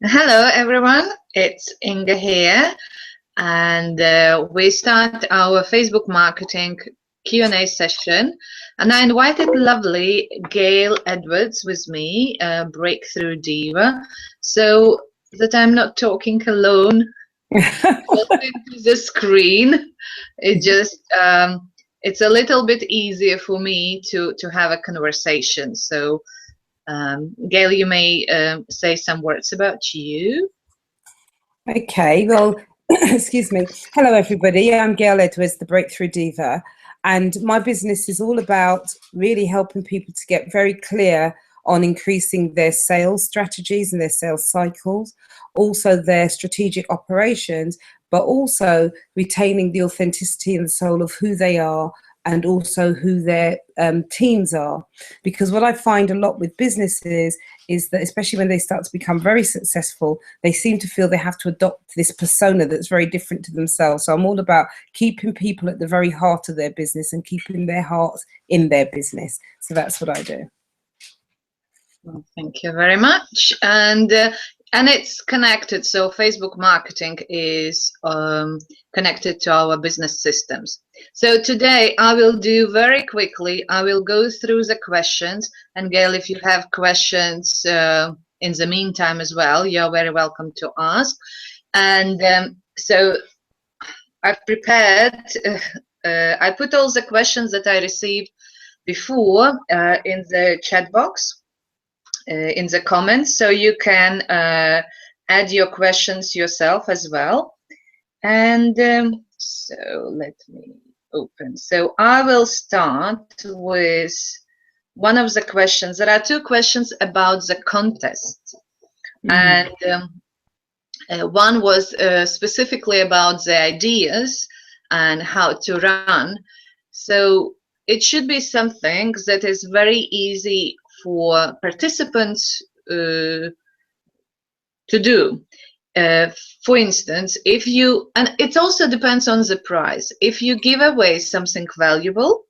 Hello everyone, it's Inga here, and we start our Facebook marketing Q&A session, and I invited lovely Gail Edwards with me, Breakthrough Diva, so that I'm not talking alone into the screen. It just it's a little bit easier for me to have a conversation. So Gail, you may say some words about you. Okay, well, excuse me. Hello, everybody. I'm Gail Edwards, the Breakthrough Diva, and my business is all about really helping people to get very clear on increasing their sales strategies and their sales cycles, also their strategic operations, but also retaining the authenticity and the soul of who they are and also who their teams are. Because what I find a lot with businesses is that, especially when they start to become very successful, they seem to feel they have to adopt this persona that's very different to themselves. So I'm all about keeping people at the very heart of their business and keeping their hearts in their business. So that's what I do. Well, thank you very much. And it's connected. So Facebook marketing is connected to our business systems. So today I will do very quickly, I will go through the questions, and Gail, if you have questions in the meantime as well, you're very welcome to ask. And so I've prepared, I put all the questions that I received before in the chat box, in the comments, so you can add your questions yourself as well. And so let me open. So I will start with one of the questions. There are two questions about the contest. And one was specifically about the ideas and how to run. So it should be something that is very easy for participants to do. For instance, if you, and it also depends on the price, if you give away something valuable,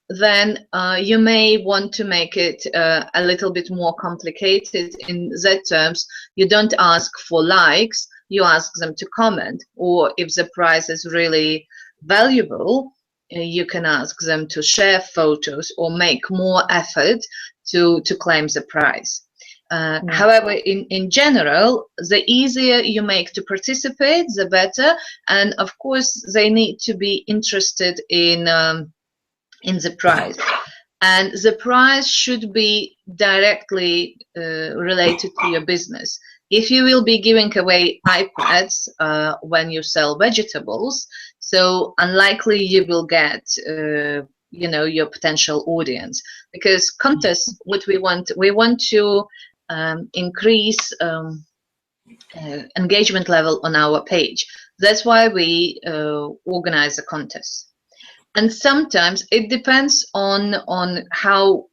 then you may want to make it a little bit more complicated. In that terms, you don't ask for likes, you ask them to comment, or if the prize is really valuable, you can ask them to share photos or make more effort to claim the prize. However, in general, the easier you make to participate, the better. And of course, they need to be interested in the prize. And the prize should be directly related to your business. If you will be giving away iPads when you sell vegetables, so unlikely you will get your potential audience, because contests, what we want to increase engagement level on our page. That's why we organize a contest. And sometimes it depends on how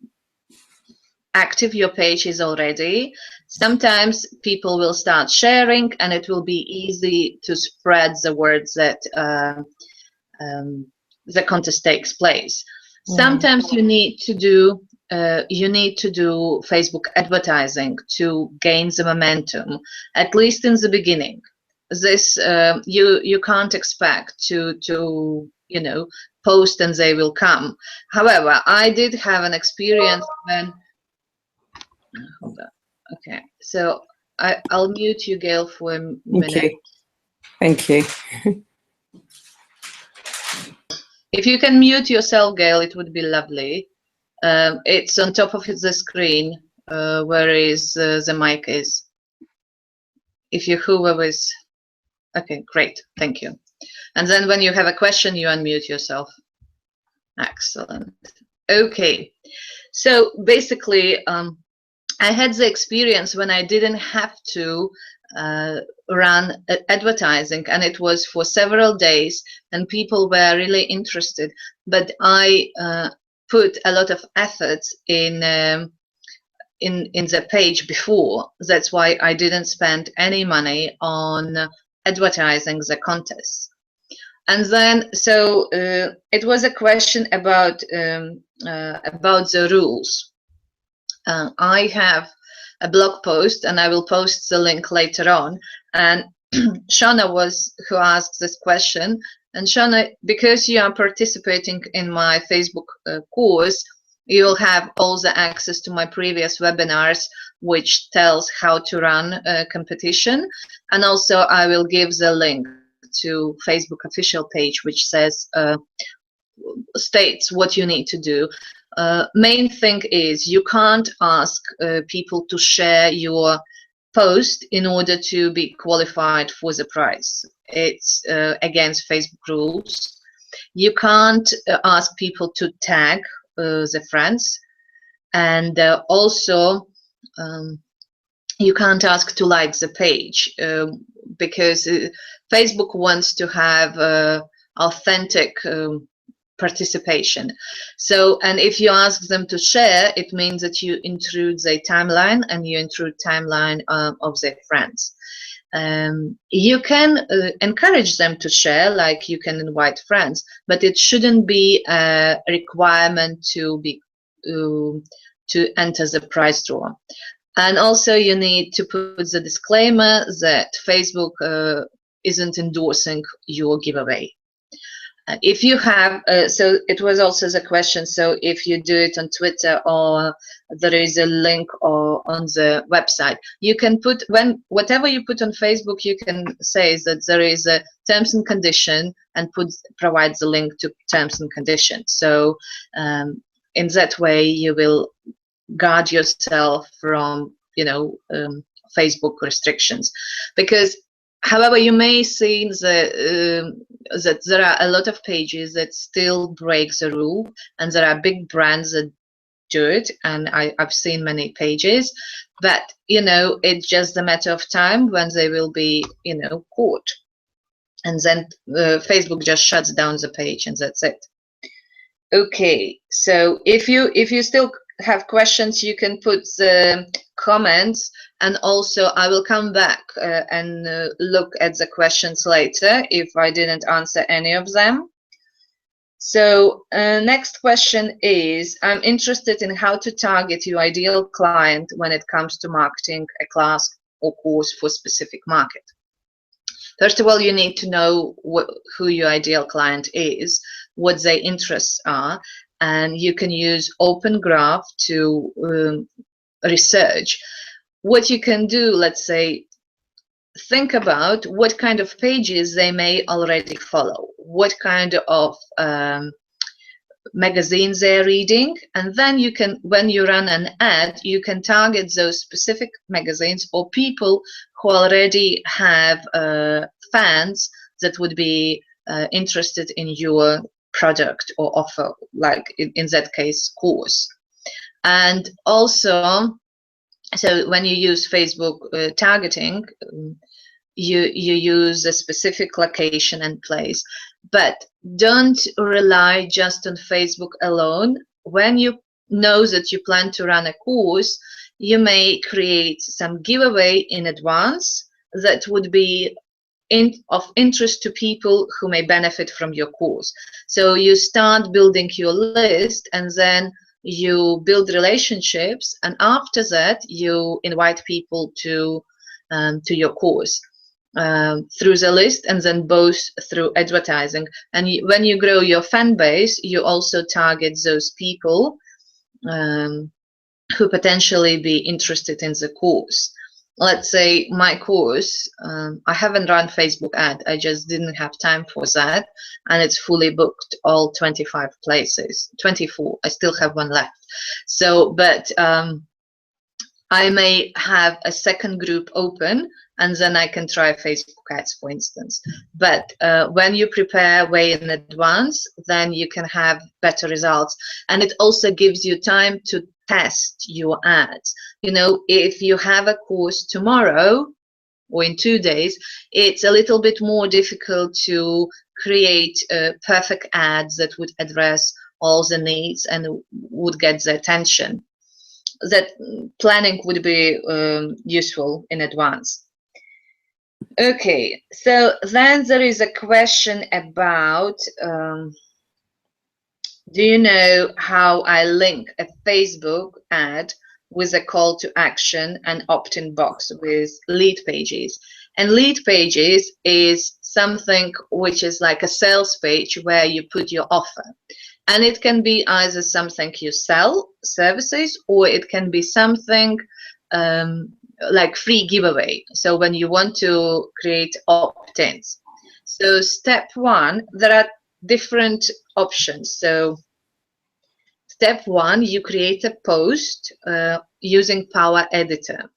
active your page is already. Sometimes people will start sharing, and it will be easy to spread the word that the contest takes place. Sometimes you need to do Facebook advertising to gain the momentum, at least in the beginning. This you can't expect to post and they will come. However, I did have an experience when, hold on. Okay, so I'll mute you, Gail, for a minute. Okay. Thank you. If you can mute yourself, Gail, it would be lovely. It's on top of the screen where the mic is. If you hover with, okay, great, thank you. And then when you have a question, you unmute yourself. Excellent. Okay, so basically, I had the experience when I didn't have to run advertising, and it was for several days, and people were really interested. But I put a lot of effort in the page before. That's why I didn't spend any money on advertising the contest. And then, so it was a question about the rules. I have a blog post, and I will post the link later on. And Shana was who asked this question. And Shana, because you are participating in my Facebook course, you will have all the access to my previous webinars, which tells how to run a competition. And also I will give the link to Facebook official page, which says states what you need to do. Main thing is you can't ask people to share your post in order to be qualified for the prize. It's against Facebook rules. You can't ask people to tag the friends, and also you can't ask to like the page because Facebook wants to have authentic participation. So, and if you ask them to share, it means that you intrude their timeline and you intrude timeline of their friends. You can encourage them to share, like you can invite friends, but it shouldn't be a requirement to be to enter the prize draw. And also you need to put the disclaimer that Facebook isn't endorsing your giveaway. If you have, so it was also the question, so if you do it on Twitter or there is a link or on the website, you can put, whatever you put on Facebook, you can say that there is a terms and condition and provide the link to terms and conditions. So in that way you will guard yourself from, you know, Facebook restrictions. Because however, you may see that there are a lot of pages that still break the rule, and there are big brands that do it, and I've seen many pages, but you know, it's just a matter of time when they will be, you know, caught, and then Facebook just shuts down the page, and that's it. Okay, so if you still have questions, you can put the comments, and also I will come back and look at the questions later if I didn't answer any of them. So next question is, I'm interested in how to target your ideal client when it comes to marketing a class or course for a specific market. First of all, you need to know who your ideal client is, what their interests are, and you can use Open Graph to research. What you can do, let's say, think about what kind of pages they may already follow, what kind of magazines they're reading, and then you can, when you run an ad, you can target those specific magazines or people who already have fans that would be interested in your product or offer, like in that case, course. And also, so when you use Facebook targeting, you use a specific location and place, but don't rely just on Facebook alone. When you know that you plan to run a course, you may create some giveaway in advance that would be of interest to people who may benefit from your course. So you start building your list, and then you build relationships, and after that you invite people to your course through the list, and then both through advertising. And when you grow your fan base, you also target those people who potentially be interested in the course. Let's say my course, I haven't run Facebook ad, I just didn't have time for that, and it's fully booked, all 25 places, 24, I still have one left. So, but I may have a second group open, and then I can try Facebook ads, for instance. But when you prepare way in advance, then you can have better results. And it also gives you time to test your ads. You know, if you have a course tomorrow or in 2 days, it's a little bit more difficult to create perfect ads that would address all the needs and would get the attention. That planning would be useful in advance. Okay, so then there is a question about do you know how I link a Facebook ad with a call to action and opt-in box with lead pages. And lead pages is something which is like a sales page where you put your offer. And it can be either something you sell, services, or it can be something like free giveaway. So when you want to create opt-ins. So step one, there are different options. So step one, you create a post using Power Editor.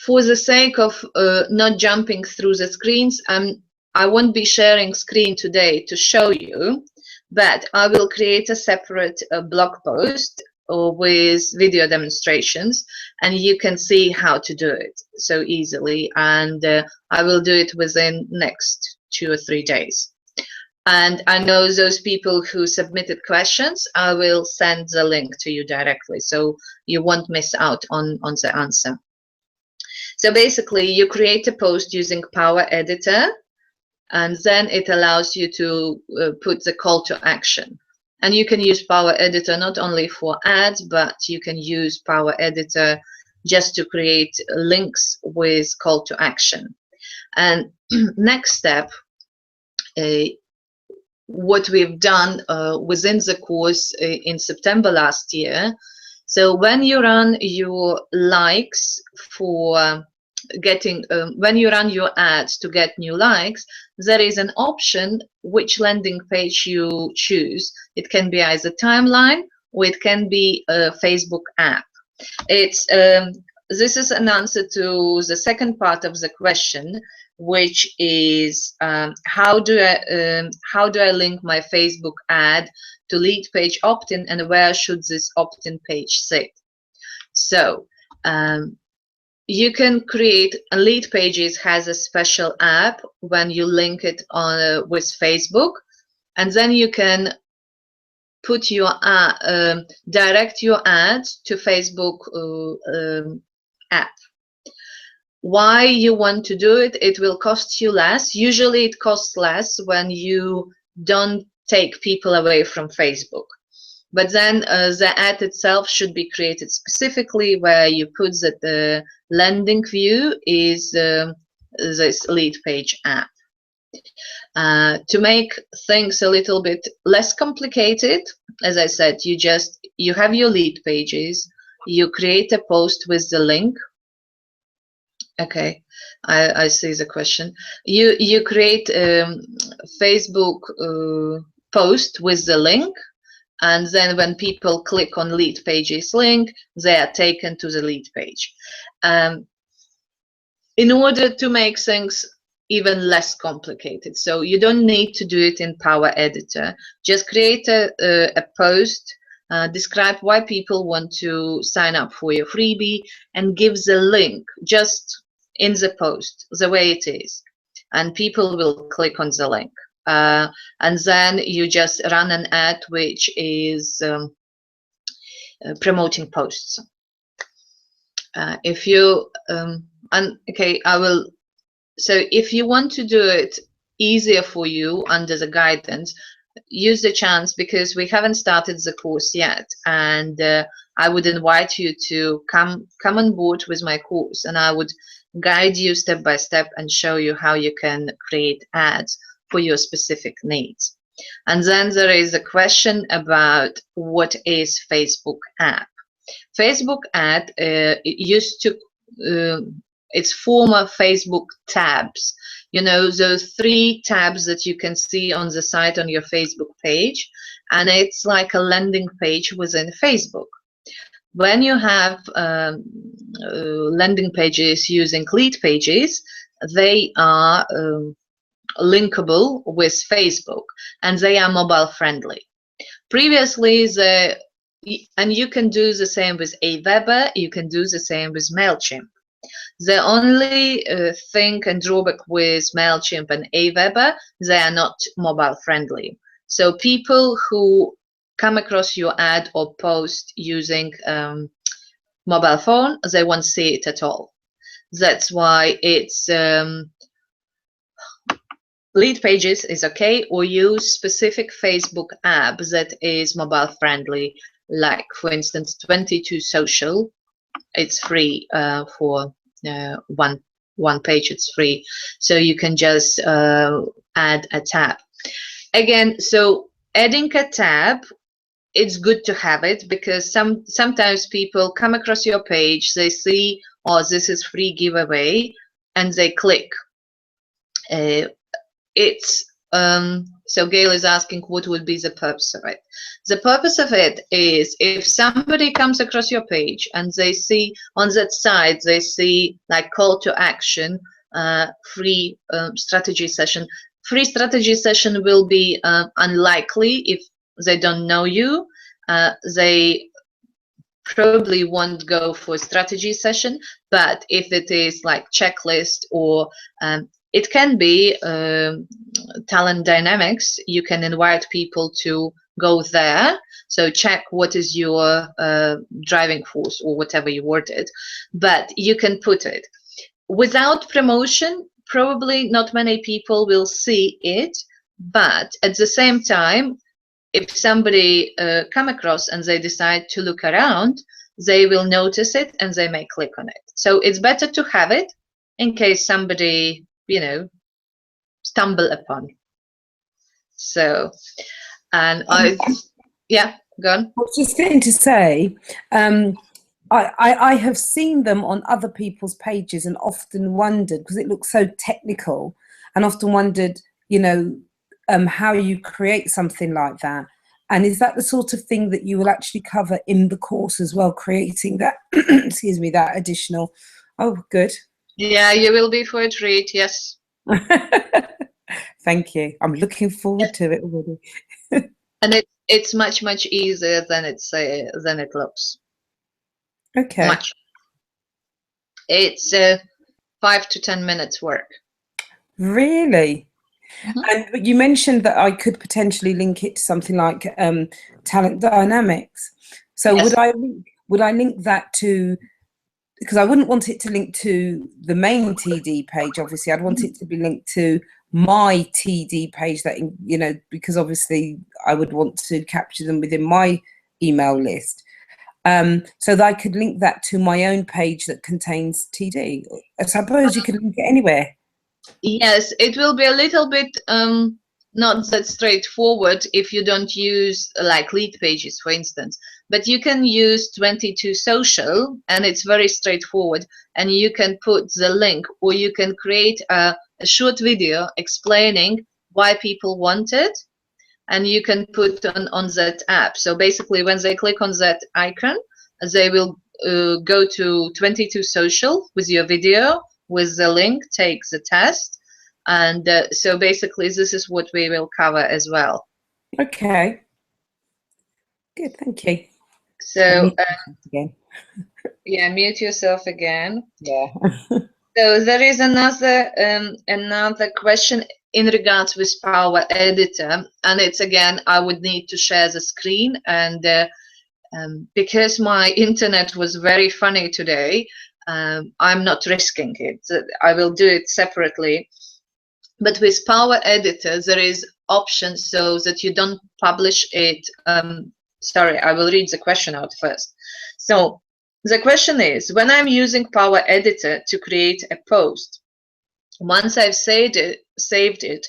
For the sake of not jumping through the screens, I won't be sharing screen today to show you, but I will create a separate blog post with video demonstrations, and you can see how to do it so easily. And I will do it within next 2 or 3 days. And I know those people who submitted questions, I will send the link to you directly, so you won't miss out on the answer. So basically, you create a post using Power Editor, and then it allows you to put the call to action. And you can use Power Editor not only for ads, but you can use Power Editor just to create links with call to action. And next step, what we've done within the course in September last year. So when you run your likes for getting, when you run your ads to get new likes, there is an option which landing page you choose. It can be either timeline or it can be a Facebook app. It's this is an answer to the second part of the question, which is how do I link my Facebook ad to lead page opt-in, and where should this opt-in page sit? So you can create a lead pages has a special app when you link it on with Facebook, and then you can put your direct your ads to Facebook app. Why you want to do it? It will cost you less. Usually it costs less when you don't take people away from Facebook. But then the ad itself should be created specifically where you put that the landing view is this lead page app. To make things a little bit less complicated, as I said, you have your lead pages, you create a post with the link. Okay, I see the question. You create Facebook post with the link, and then when people click on lead pages link, they are taken to the lead page. In order to make things even less complicated, so you don't need to do it in Power Editor. Just create a post, describe why people want to sign up for your freebie, and give the link just in the post the way it is, and people will click on the link. And then you just run an ad which is promoting posts. If you okay, I will. So if you want to do it easier for you under the guidance, use the chance, because we haven't started the course yet, and I would invite you to come on board with my course, and I would guide you step by step and show you how you can create ads for your specific needs. And then there is a question about what is Facebook app. Facebook ad it used to it's former Facebook tabs. You know, those 3 tabs that you can see on the site on your Facebook page, and it's like a landing page within Facebook. When you have landing pages using lead pages, they are linkable with Facebook, and they are mobile friendly. Previously, and you can do the same with Aweber, you can do the same with MailChimp. The only thing and drawback with MailChimp and Aweber, they are not mobile friendly. So people who come across your ad or post using mobile phone, they won't see it at all. That's why it's lead pages is okay, or use specific Facebook app that is mobile friendly. like for instance 22 social, it's free for one page, it's free, so you can just add a tab again. So adding a tab, it's good to have it, because sometimes people come across your page, they see, oh, this is free giveaway, and they click. It's so Gail is asking what would be the purpose of it. The purpose of it is, if somebody comes across your page and they see on that side, they see like call to action, free strategy session. Free strategy session will be unlikely if they don't know you. They probably won't go for strategy session, but if it is like checklist, or it can be talent dynamics, you can invite people to go there, so check what is your driving force, or whatever you worded, but you can put it without promotion. Probably not many people will see it, but at the same time, if somebody come across and they decide to look around, they will notice it and they may click on it. So it's better to have it in case somebody, stumble upon. So, and yeah, go on. I was just going to say, I have seen them on other people's pages and often wondered, because it looks so technical, and often wondered, how you create something like that. And is that the sort of thing that you will actually cover in the course as well, creating that, excuse me, that additional? Oh, good. Yeah, you will be for a treat, yes. Thank you. I'm looking forward to it already. And it's much easier than it looks. Okay. Much. It's 5 to 10 minutes work. Really? Mm-hmm. And you mentioned that I could potentially link it to something like talent dynamics. So Yes. would I link that to, because I wouldn't want it to link to the main TD page, obviously. I'd want it to be linked to my TD page, that, because obviously I would want to capture them within my email list. So that I could link that to my own page that contains TD. I suppose you could link it anywhere. Yes, it will be a little bit not that straightforward if you don't use like lead pages, for instance. But you can use 22 social, and it's very straightforward. And you can put the link, or you can create a short video explaining why people want it, and you can put on that app. So basically, when they click on that icon, they will go to 22 social with your video, with the link, take the test. And so basically, this is what we will cover as well. Okay. Good, thank you. So, again. Yeah, mute yourself again. Yeah. So there is another question in regards with Power Editor, and it's again, I would need to share the screen, and because my internet was very funny today, I'm not risking it. I will do it separately. But with Power Editor, there is options so that you don't publish it. Sorry, I will read the question out first. So the question is, when I'm using Power Editor to create a post, once I've saved it,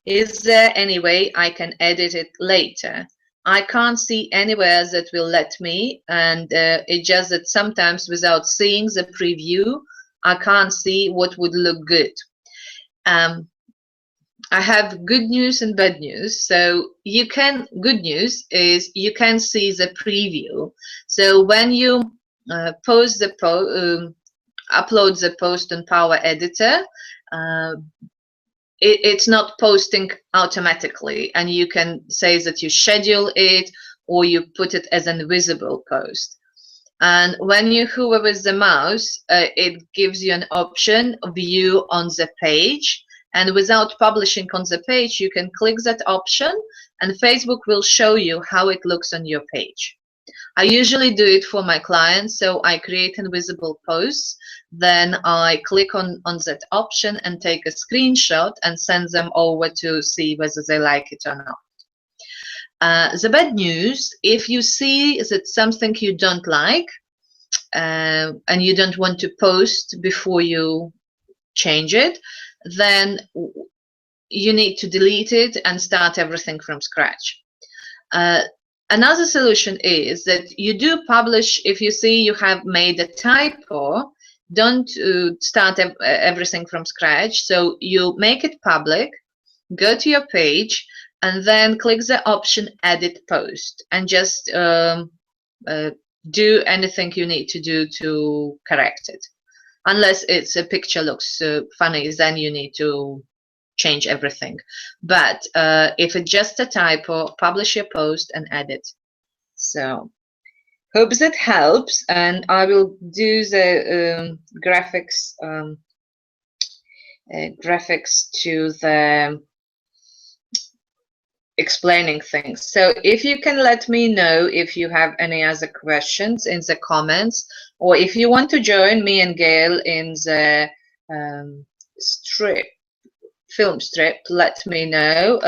is there any way I can edit it later? I can't see anywhere that will let me, and it's just that sometimes without seeing the preview, I can't see what would look good. I have good news and bad news. So good news is you can see the preview. So when you upload the post on Power Editor, it's not posting automatically, and you can say that you schedule it, or you put it as an invisible post. And when you hover with the mouse, it gives you an option, view on the page. And without publishing on the page, you can click that option, and Facebook will show you how it looks on your page. I usually do it for my clients, so I create invisible posts, then I click on that option and take a screenshot and send them over to see whether they like it or not. The bad news, if you see that something you don't like and you don't want to post before you change it, then you need to delete it and start everything from scratch. Another solution is that you do publish, if you see you have made a typo, don't start everything from scratch. So you make it public, go to your page, and then click the option Edit Post, and just do anything you need to do to correct it. Unless it's a picture looks funny, then you need to change everything. But if it's just a typo, publish your post and edit. So hope that helps, and I will do the graphics to the explaining things. So if you can let me know if you have any other questions in the comments, or if you want to join me and Gail in the film strip, let me know.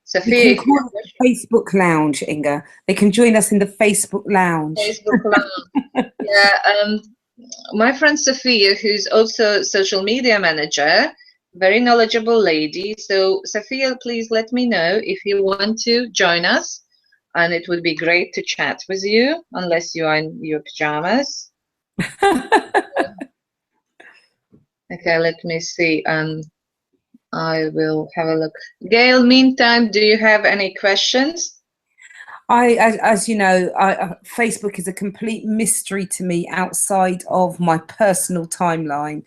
Sophia, you can call it the Facebook Lounge, Inga. They can join us in the Facebook Lounge. Facebook Lounge. Yeah, my friend Sophia, who's also social media manager, very knowledgeable lady. So Sophia, please let me know if you want to join us, and it would be great to chat with you, unless you are in your pajamas. Okay, let me see. I will have a look. Gail, meantime, do you have any questions? As you know, Facebook is a complete mystery to me outside of my personal timeline.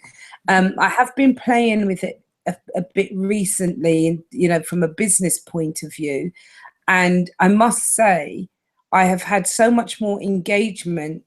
I have been playing with it a bit recently, from a business point of view. And I must say, I have had so much more engagement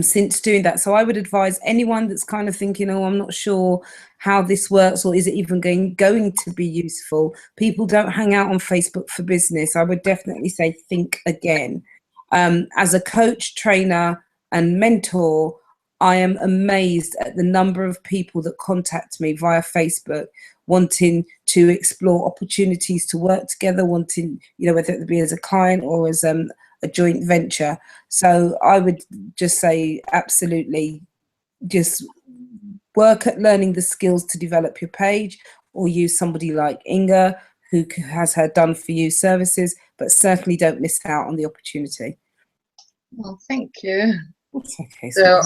since doing that. So I would advise anyone that's kind of thinking, oh, I'm not sure how this works, or is it even going to be useful? People don't hang out on Facebook for business. I would definitely say think again. As a coach, trainer, and mentor, I am amazed at the number of people that contact me via Facebook, wanting to explore opportunities to work together, wanting, whether it be as a client or as a joint venture. So I would just say absolutely just work at learning the skills to develop your page, or use somebody like Inga who has her done for you services, but certainly don't miss out on the opportunity. Well, thank you. That's okay. So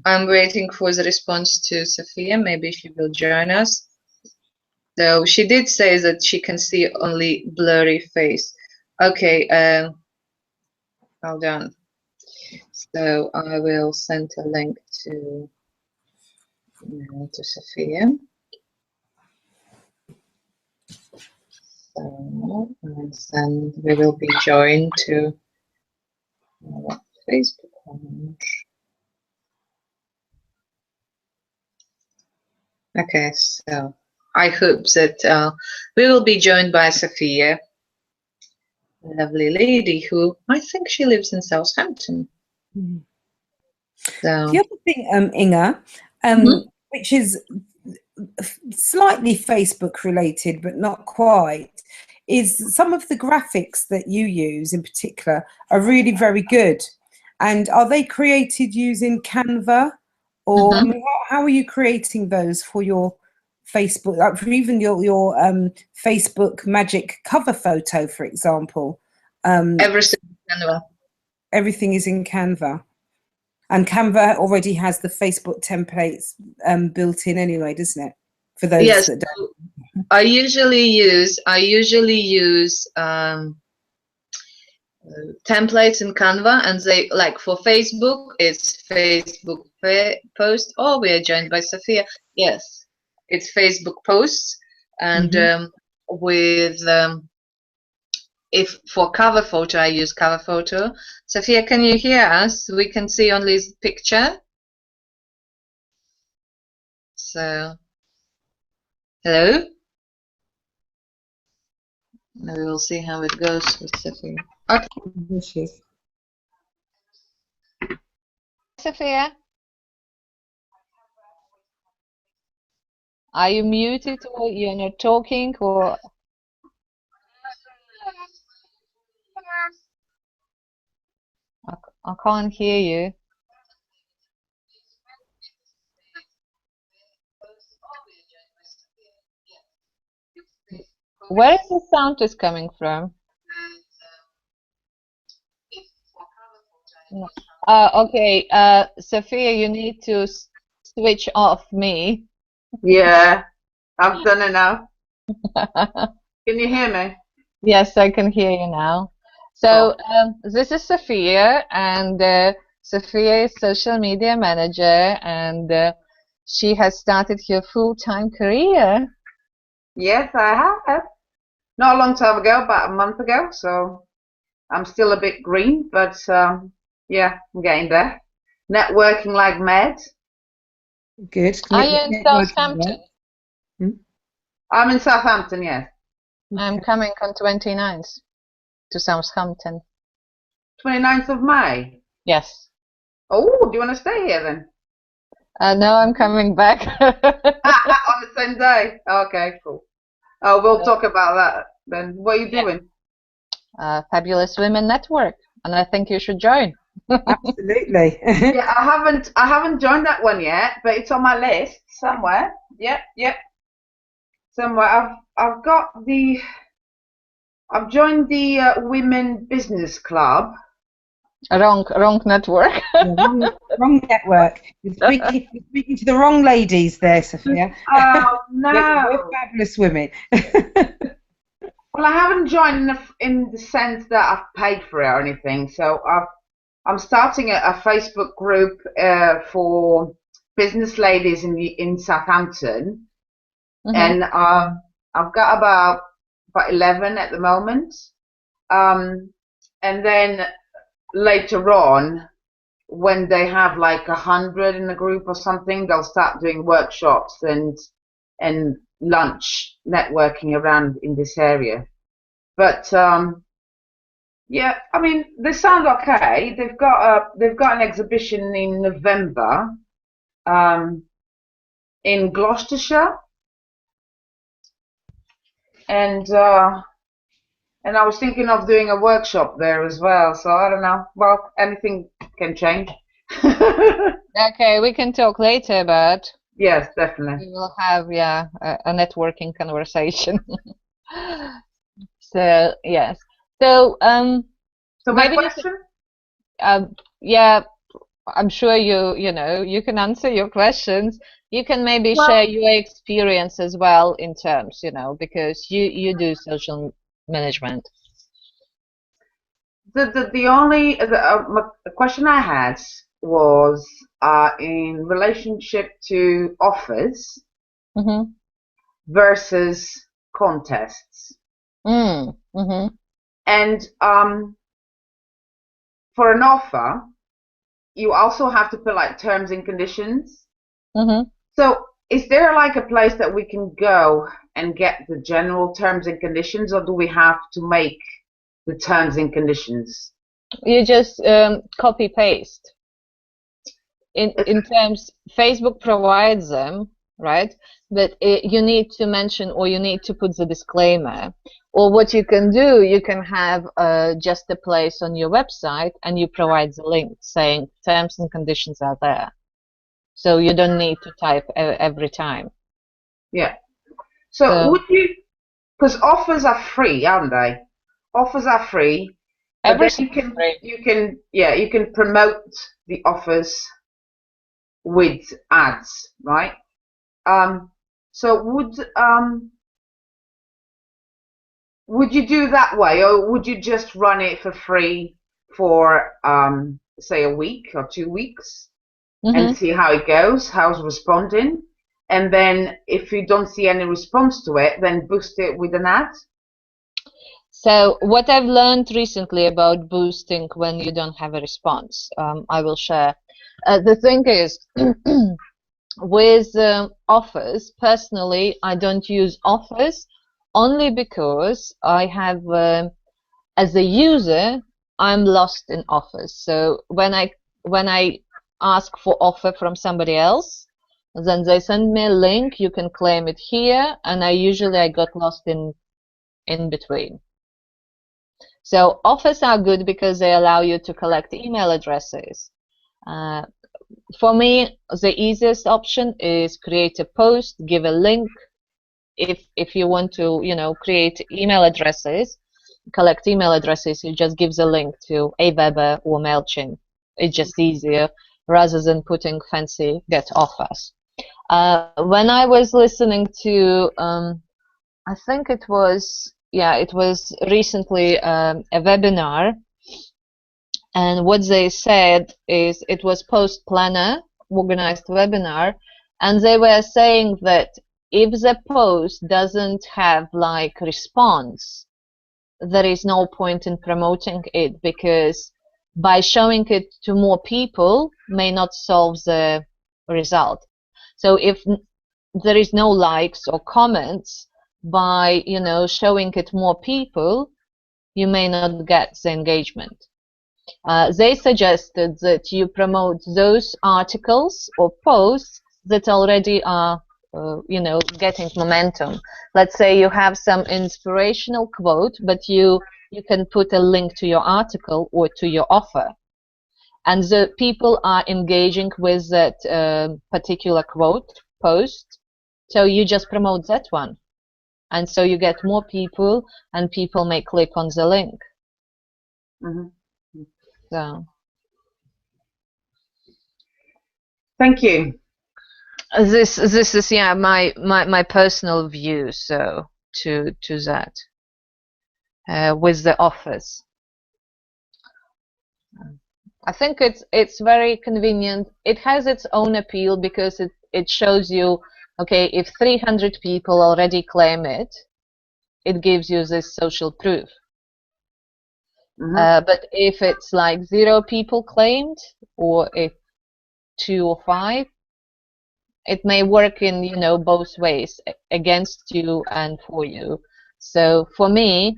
I'm waiting for the response to Sophia. Maybe she will join us. So she did say that she can see only blurry face. Okay, hold on. So I will send a link to Sophia. So, and then we will be joined to our Facebook page. Okay, so I hope that we will be joined by Sophia, a lovely lady who I think she lives in Southampton. Mm. So, the other thing, Inga, which is slightly Facebook related, but not quite, is some of the graphics that you use in particular are really very good. And are they created using Canva, or I mean, how are you creating those for your Facebook, like for even your Facebook magic cover photo, for example? everything in Canva. Everything is in Canva. And Canva already has the Facebook templates built in anyway, doesn't it? For those that don't. I usually use templates in Canva, and they, like for Facebook, it's Facebook post. Oh, we are joined by Sophia. Yes, it's Facebook posts, and with if for cover photo, I use cover photo. Sophia, can you hear us? We can see only the picture. So, hello? We will see how it goes with Sophia. Okay. Here she is. Sophia? Are you muted, or you're not talking, or? I can't hear you. Where is the sound is coming from? No. Okay. Sophia, you need to switch off me. Yeah, I've done it now. Can you hear me? Yes, I can hear you now. So this is Sophia, and Sophia is social media manager, and she has started her full-time career. Yes, I have. Not a long time ago, about a month ago. So I'm still a bit green, but yeah, I'm getting there. Networking like mad. Good. Are you in Southampton? I'm in Southampton, yes. I'm coming on 29th to Southampton. 29th of May. Yes. Oh, do you want to stay here then? No, I'm coming back. On the same day. Okay, cool. Oh, we'll talk about that then. What are you doing? Fabulous Women Network, and I think you should join. Absolutely. Yeah, I haven't joined that one yet, but it's on my list somewhere. Yep. Somewhere. I've joined the Women Business Club. Wrong network. Wrong network. You're speaking to the wrong ladies there, Sophia. Oh no! We're fabulous women. Well, I haven't joined in the sense that I've paid for it or anything. So I'm starting a Facebook group for business ladies in Southampton, and I've got about 11 at the moment. And then later on, when they have like 100 in the group or something, they'll start doing workshops and lunch networking around in this area. But yeah, I mean, they sound okay. They've got an exhibition in November in Gloucestershire, and I was thinking of doing a workshop there as well. So I don't know. Well, anything can change. Okay, we can talk later about. Yes, definitely. We will have a networking conversation. So yes. So So my maybe question? yeah, I'm sure you know you can answer your questions. You can maybe share your experience as well in terms, because you do social management. The only question I had was in relationship to offers versus contests. And for an offer, you also have to put like terms and conditions. So is there like a place that we can go and get the general terms and conditions, or do we have to make the terms and conditions? You just copy paste. In terms, Facebook provides them, right? But you need to mention, or you need to put the disclaimer. Or what you can do, you can have just a place on your website, and you provide the link saying terms and conditions are there. So you don't need to type every time. Yeah. So would you? Because offers are free, aren't they? Offers are free. But then you can promote the offers with ads, right? So would you do that way, or would you just run it for free for say a week or 2 weeks and see how it goes, how's responding, and then if you don't see any response to it, then boost it with an ad? So what I've learned recently about boosting when you don't have a response, I will share. The thing is, with offers, personally, I don't use offers only because I have, as a user, I'm lost in offers. So when I ask for offer from somebody else, then they send me a link. You can claim it here, and I got lost in between. So offers are good because they allow you to collect email addresses. For me, the easiest option is create a post, give a link. If you want to, create email addresses, collect email addresses, you just give the link to Aweber or MailChimp. It's just easier rather than putting fancy get offers. When I was listening to, I think it was recently a webinar, and what they said is it was Post Planner organized webinar, and they were saying that if the post doesn't have like response, there is no point in promoting it, because by showing it to more people may not solve the result. So if there is no likes or comments, by showing it more people, you may not get the engagement. They suggested that you promote those articles or posts that already are getting momentum. Let's say you have some inspirational quote, but you can put a link to your article or to your offer, and the people are engaging with that particular quote post, so you just promote that one, and so you get more people, and people may click on the link. So thank you. This is my personal view, so to that with the offers. I think it's very convenient. It has its own appeal because it shows you, okay, if 300 people already claim it, it gives you this social proof. But if it's like 0 people claimed, or if 2 or 5, it may work in both ways, against you and for you. So for me,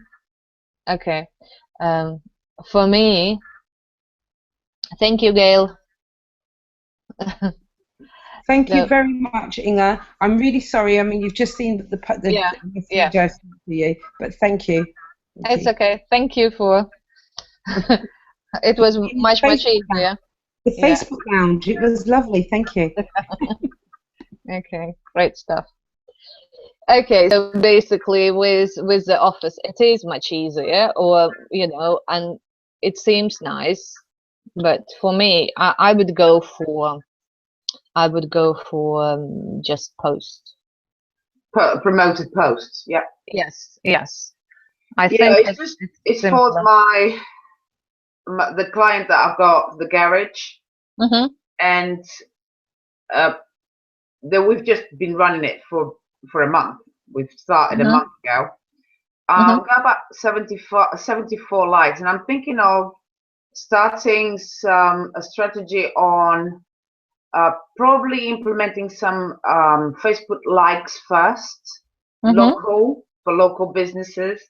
okay, for me, thank you, Gail. Thank you very much, Inga. I'm really sorry. I mean, you've just seen the message I sent to you, but thank you. It's okay. Thank you for. It was much easier. The Facebook Lounge. It was lovely. Thank you. Okay, great stuff. Okay, so basically with the office, it is much easier, or and it seems nice, but for me, I would go for just post. Promoted posts, yeah. Yes. I think it's for the client that I've got, the garage, and we've just been running it for a month. We've started a month ago. We've got about 74 likes, and I'm thinking of starting a strategy on probably implementing some Facebook likes first, local, for local businesses.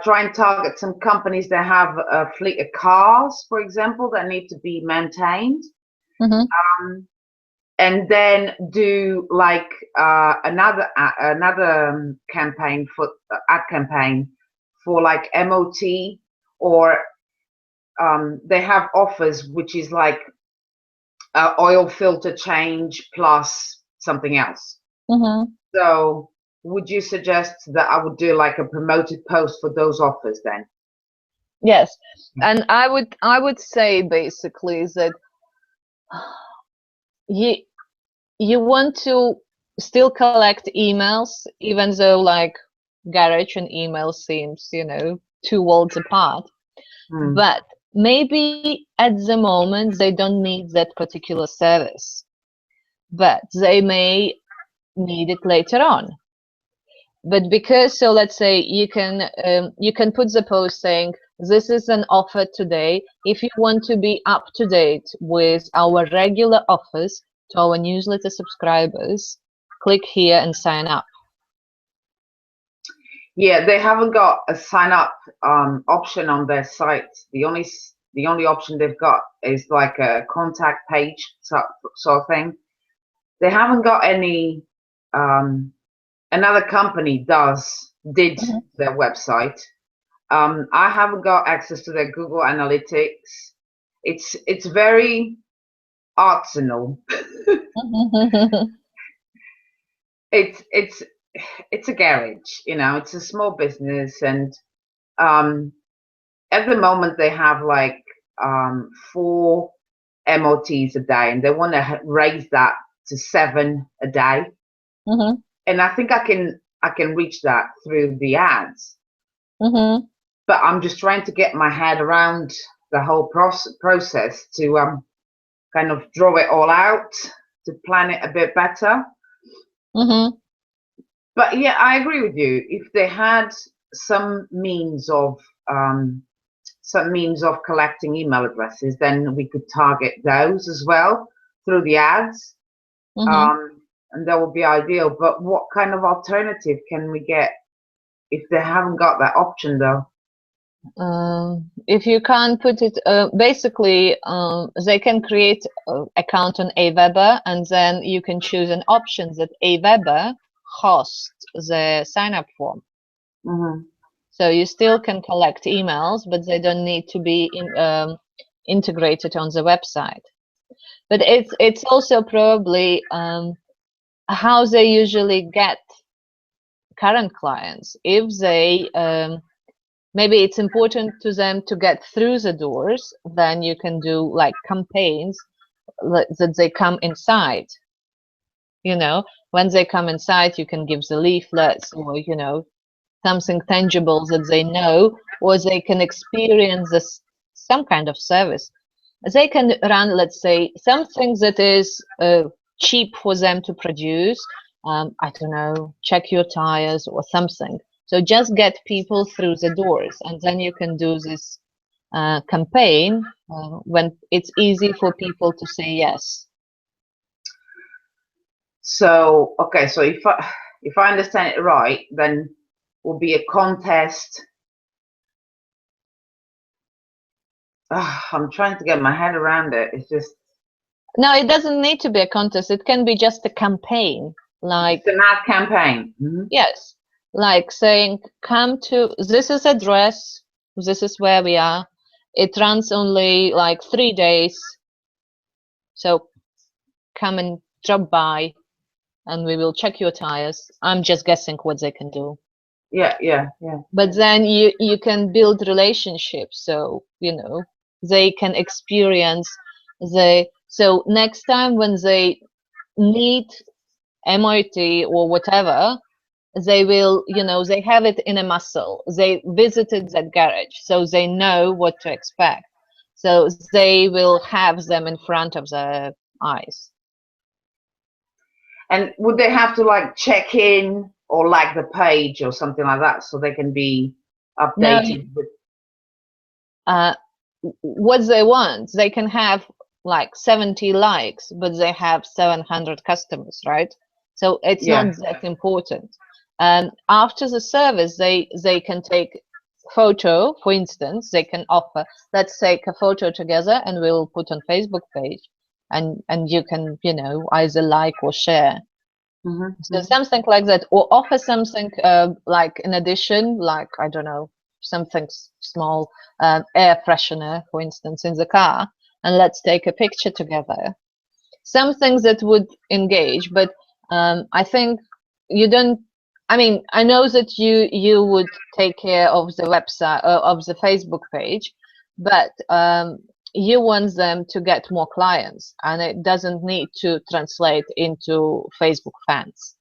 Try and target some companies that have a fleet of cars, for example, that need to be maintained. And then do like another campaign for ad campaign for like MOT, or they have offers which is like oil filter change plus something else. So would you suggest that I would do like a promoted post for those offers then? Yes, and I would say basically that you want to still collect emails, even though like garage and email seems 2 worlds apart. But maybe at the moment they don't need that particular service, but they may need it later on. But because, so let's say you can put the post saying, this is an offer today. If you want to be up to date with our regular offers to our newsletter subscribers, click here and sign up. Yeah, they haven't got a sign up option on their site. The only option they've got is like a contact page sort of thing. They haven't got any. Another company did their website, I haven't got access to their Google Analytics. It's very artisanal. It's a garage, you know. It's a small business, and at the moment they have like 4 MOTs a day, and they want to raise that to 7 a day. And I think I can reach that through the ads. But I'm just trying to get my head around the whole process to kind of draw it all out, to plan it a bit better. But yeah, I agree with you. If they had some means of collecting email addresses, then we could target those as well through the ads, and that would be ideal. But what kind of alternative can we get if they haven't got that option, though? If you can't put it, basically, they can create an account on Aweber, and then you can choose an option that Aweber hosts the sign-up form. So you still can collect emails, but they don't need to be integrated on the website. But it's also probably how they usually get current clients. If they maybe it's important to them to get through the doors, then you can do like campaigns that they come inside. You know, when they come inside, you can give the leaflets, or, you know, something tangible that they know, or they can experience some kind of service. They can run, let's say, something that is cheap for them to produce. I don't know, check your tires or something. So just get people through the doors, and then you can do this campaign when it's easy for people to say yes. So, okay, so if I understand it right, then will be a contest. I'm trying to get my head around it. It's just, no, it doesn't need to be a contest. It can be just a campaign, like it's an ad campaign. Yes, like saying, come to this is address, this is where we are. It runs only like 3 days, so come and drop by, and we will check your tires. I'm just guessing what they can do. Yeah. But then you can build relationships, so, you know, they can experience so next time when they need MOT or whatever, they will, you know, they have it in a muscle. They visited that garage, so they know what to expect. So they will have them in front of their eyes. And would they have to like check in or like the page or something like that, so they can be updated with what they want? They can have like 70 likes, but they have 700 customers, right? So it's not that important. And after the service, they can take photo, for instance. They can offer, let's take a photo together and we'll put on Facebook page, and you can, you know, either like or share. So something like that, or offer something like in addition, like, I don't know, something small, air freshener, for instance, in the car, and let's take a picture together. Some things that would engage, but I think you don't. I mean, I know that you would take care of the website, of the Facebook page, but you want them to get more clients, and it doesn't need to translate into Facebook fans.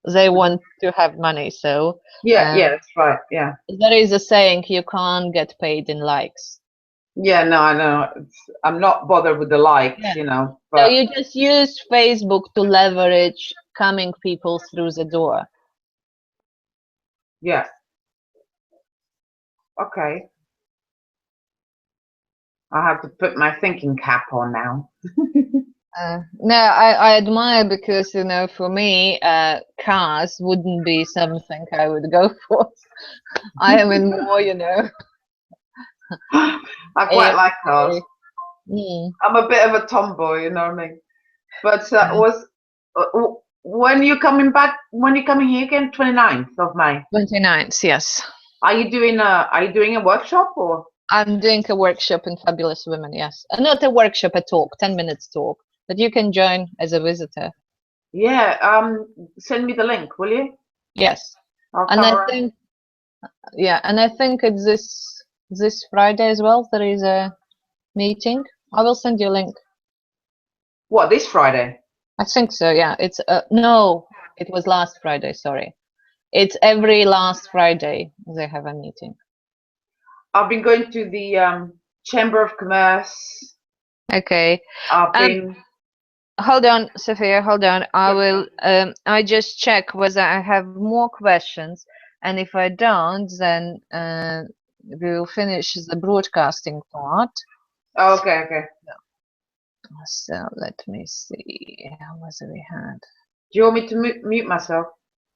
They want to have money, so yeah, that's right. Yeah, there is a saying, you can't get paid in likes. Yeah, no, I know. I'm not bothered with the likes, you know. But so you just use Facebook to leverage coming people through the door. Yeah. Okay. I have to put my thinking cap on now. No, I admire, because, you know, for me, cars wouldn't be something I would go for. I am in more, you know. I quite like cars. Mm. I'm a bit of a tomboy, you know what I mean? But when you coming back? When you coming here again? 29th of May. 29th, yes. Are you doing a workshop or? I'm doing a workshop in Fabulous Women, yes. Not a workshop, a talk, 10 minutes talk, but you can join as a visitor. Yeah, send me the link, will you? Yes. I'll And come I around. think, yeah, and I think it's this Friday as well. There is a meeting. I will send you a link. What, this Friday? I think so, yeah. It's no, it was last Friday, sorry. It's every last Friday they have a meeting. I've been going to the Chamber of Commerce. Okay. I've been. Hold on, Sophia, hold on. I just check whether I have more questions, and if I don't, then we'll finish the broadcasting part. Oh, okay. So let me see whether we had. Do you want me to mute myself?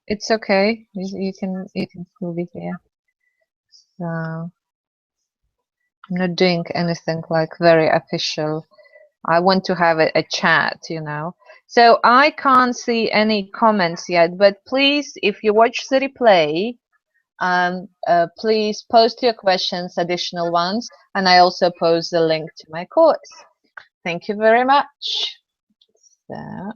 It's okay. You can still be here. So I'm not doing anything like very official. I want to have a chat, you know. So I can't see any comments yet, but please, if you watch the replay, please post your questions, additional ones, and I also post the link to my course. Thank you very much. So.